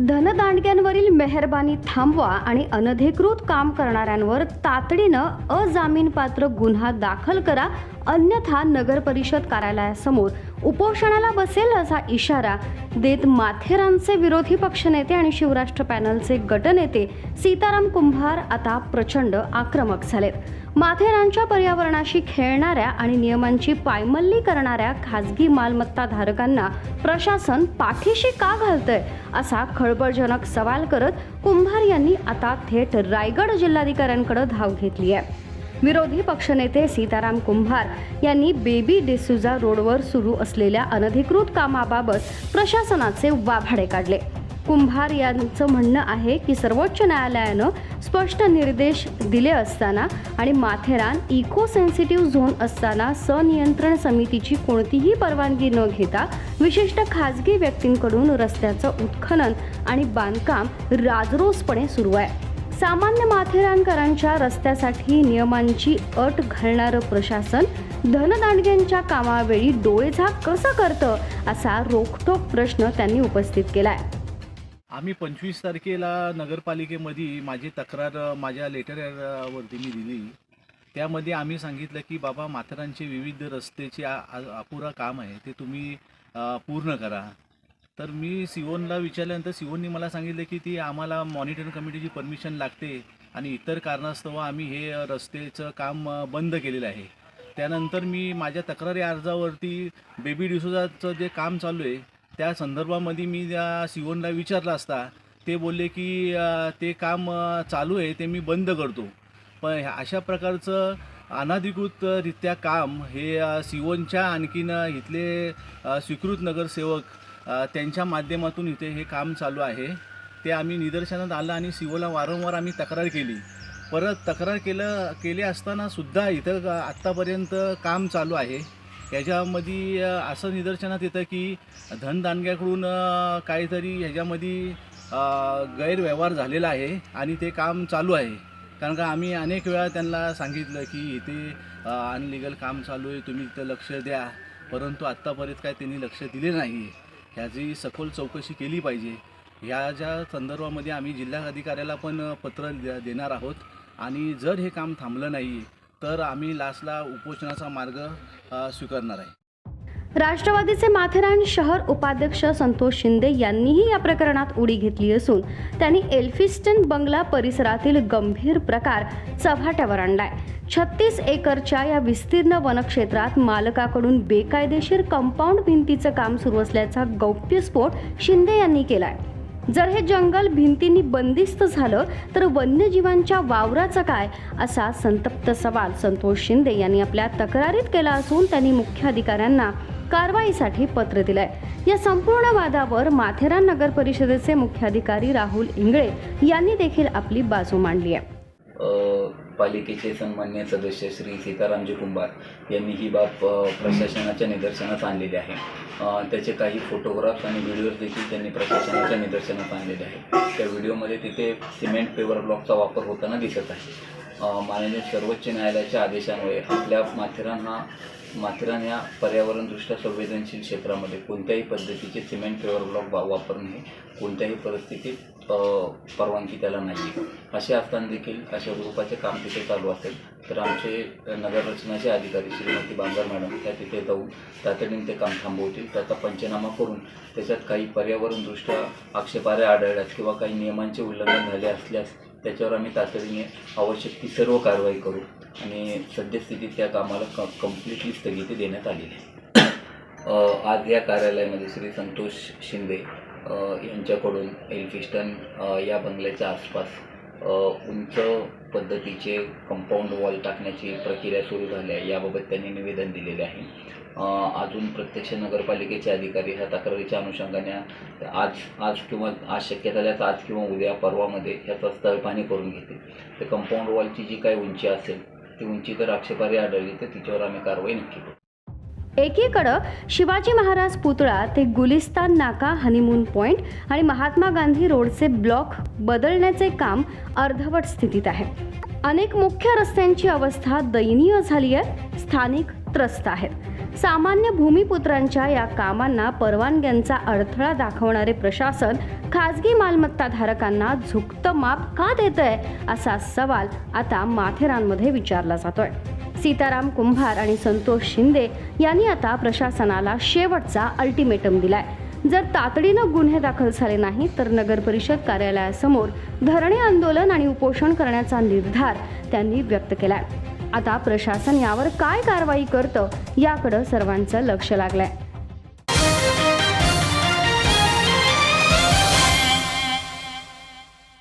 धनदांडग्यांवरील मेहरबानी थांबवा आणि अनधिकृत काम करणाऱ्यांवर तातडीनं अजामीनपात्र गुन्हा दाखल करा, अन्यथा नगर परिषद कार्यालयासमोर उपोषणाला बसेल असा इशारा देत माथेरानचे विरोधी पक्षनेते आणि शिवराष्ट्र पॅनलचे गटनेते सीताराम कुंभार आता प्रचंड आक्रमक झालेत. माथेरानच्या पर्यावरणाशी खेळणाऱ्या आणि नियमांची पायमल्ली करणाऱ्या खासगी मालमत्ता धारकांना प्रशासन पाठीशी का घालतंय असा खळबळजनक सवाल करत कुंभार यांनी आता थेट रायगड जिल्हाधिकाऱ्यांकडे धाव घेतली आहे. विरोधी पक्षनेते सीताराम कुंभार यांनी बेबी डिसूजा रोडवर सुरू असलेल्या अनधिकृत कामाबाबत प्रशासनाचे वाभाडे काढले. कुंभार यांचं म्हणणं आहे की सर्वोच्च न्यायालयानं स्पष्ट निर्देश दिले असताना आणि माथेरान इको सेन्सिटिव्ह झोन असताना संनियंत्रण समितीची कोणतीही परवानगी न घेता विशिष्ट खाजगी व्यक्तींकडून रस्त्याचं उत्खनन आणि बांधकाम राजरोसपणे सुरू आहे. सामान्य माथेरानकरांच्या रस्त्यासाठी नियमांची अट घालणारं प्रशासन धनदांडग्यांच्या कामावेळी डोळेझाक कसं करतं असा रोखठोक प्रश्न त्यांनी उपस्थित केलाय. आम्ही 25 तारखेला नगरपालिकेमध्ये माझी तक्रार माझ्या लेटरवरती मी दिली. त्यामध्ये आम्ही सांगितलं की बाबा माथेरानचे विविध रस्त्याचे अपुरा काम आहे ते तुम्ही पूर्ण करा. तर मी सिओनला विचारल्यानंतर सिओननी मला सांगितलं की ती आम्हाला मॉनिटरिंग कमिटीची परमिशन लागते आणि इतर कारणास्तव आम्ही हे रस्त्याचं काम बंद केलेलं आहे. त्यानंतर मी माझ्या तक्रारी अर्जावरती बेबी डिसूजाचं जे काम चालू आहे त्या संदर्भामध्ये मी त्या सिओनला विचारलं असता ते बोलले की ते काम चालू आहे ते मी बंद करतो. पण अशा प्रकारचं अनधिकृतरित्या काम हे सिओनच्या आणखीन इथले स्वीकृत नगरसेवक त्यांच्या माध्यमातून इथे हे काम चालू आहे ते आम्ही निदर्शनात आलं आणि सिओला वारंवार आम्ही तक्रार केली. परत तक्रार केले असतानासुद्धा इथं आत्तापर्यंत काम चालू आहे. ह्याच्यामध्ये असं निदर्शनात येतं की धनदांडग्याकडून काहीतरी ह्याच्यामध्ये गैरव्यवहार झालेला आहे आणि ते काम चालू आहे. कारण का आम्ही अनेक वेळा त्यांना सांगितलं की इथे अनलिगल काम चालू आहे, तुम्ही इथं लक्ष द्या, परंतु आत्तापर्यंत काय त्यांनी लक्ष दिले नाही. ह्याची सखोल चौकशी केली पाहिजे. ह्याच्या संदर्भामध्ये आम्ही जिल्हाधिकाऱ्याला पण पत्र देणार आहोत आणि जर हे काम थांबलं नाही तर आम्ही लास्टला उपोषणाचा मार्ग स्वीकारणार आहे. राष्ट्रवादीचे माथेरान शहर उपाध्यक्ष संतोष शिंदे यांनीही या प्रकरणात उडी घेतली असून त्यांनी एल्फिस्टन बंगला परिसरातील गंभीर प्रकार चव्हाट्यावर आणलाय. 36 एकरच्या या विस्तीर्ण वनक्षेत्रात मालकाकडून बेकायदेशीर कंपाऊंड भिंतीचं काम सुरू असल्याचा गौप्यस्फोट शिंदे यांनी केलाय. जर हे जंगल भिंतींनी बंदिस्त झालं तर वन्यजीवांच्या वावराचं काय असा संतप्त सवाल संतोष शिंदे यांनी आपल्या तक्रारीत केला असून त्यांनी मुख्याधिकाऱ्यांना कारवाईसाठी पत्र दिलंय. या संपूर्ण वादावर माथेरान नगर परिषदेचे मुख्याधिकारी राहुल इंगळे यांनी देखील आपली बाजू मांडली आहे. पालिकेचे सन्माननीय सदस्य श्री सीतारामजी कुंभार यांनी ही बाब प्रशासनाच्या निदर्शनास आणलेली आहे. त्याचे काही फोटोग्राफ्स आणि व्हिडिओज देखील त्यांनी प्रशासनाच्या निदर्शनास आणलेले आहे. त्या व्हिडिओमध्ये तिथे सिमेंट पेवर ब्लॉकचा वापर होताना दिसत आहे. माननीय सर्वोच्च न्यायालयाच्या आदेशामुळे आपल्या माथेरान या पर्यावरणदृष्ट्या संवेदनशील क्षेत्रामध्ये कोणत्याही पद्धतीचे सिमेंट पेवर ब्लॉक वापरणे कोणत्याही परिस्थितीत परवानगी त्याला नाही. असे असताना देखील अशा ग्रुपाचे काम तिथे चालू असेल तर आमचे नगररचनाचे अधिकारी श्रीमती बांगर मॅडम त्या तिथे जाऊन तातडीने ते काम थांबवतील. त्याचा पंचनामा करून त्याच्यात काही पर्यावरणदृष्ट्या आक्षेपार्ह आढळल्यास किंवा काही नियमांचे उल्लंघन झाले असल्यास त्याच्यावर आम्ही तातडीने आवश्यक ती सर्व कारवाई करू आणि सद्यस्थितीत त्या कामाला कंप्लिटली स्थगिती देण्यात आलेली आहे. आज या कार्यालयामध्ये श्री संतोष शिंदे यांच्याकडून एल्फिस्टन या बंगल्याच्या आसपास उंच पद्धतीचे कंपाऊंड वॉल टाकण्याची प्रक्रिया सुरू झाली आहे याबाबत त्यांनी निवेदन दिलेले आहे. अजून प्रत्यक्ष नगरपालिकेचे अधिकारी ह्या तक्रारीच्या अनुषंगाने आज शक्य झाल्यास आज किंवा उद्या परवामध्ये ह्याचा स्थळपाहणी करून घेतील. तर कंपाऊंड वॉलची जी काही उंची असेल ती उंची जर आक्षेपार्ह आढळली तर तिच्यावर आम्ही कारवाई नक्की करू. एकीकडं शिवाजी महाराज पुतळा ते गुलिस्तान नाका हनीमून पॉइंट आणि महात्मा गांधी रोडचे ब्लॉक बदलण्याचे काम अर्धवट स्थितीत आहे. अनेक मुख्य रस्त्यांची अवस्था दयनीय झाली आहे. स्थानिक त्रस्त आहेत. सामान्य भूमिपुत्रांच्या या कामांना परवानग्यांचा अडथळा दाखवणारे प्रशासन खाजगी मालमत्ता धारकांना झुकतं माप का देतंय असा सवाल आता माथेरानमध्ये विचारला जातोय. सीताराम कुंभार आणि संतोष शिंदे यांनी आता प्रशासनाला शेवटचा अल्टिमेटम दिलाय. जर तातडीनं गुन्हे दाखल झाले नाही तर नगर परिषद कार्यालयासमोर धरणे आंदोलन आणि उपोषण करण्याचा निर्धार त्यांनी व्यक्त केलाय. आता प्रशासन यावर काय कारवाई करतं याकडे सर्वांचं लक्ष लागलंय.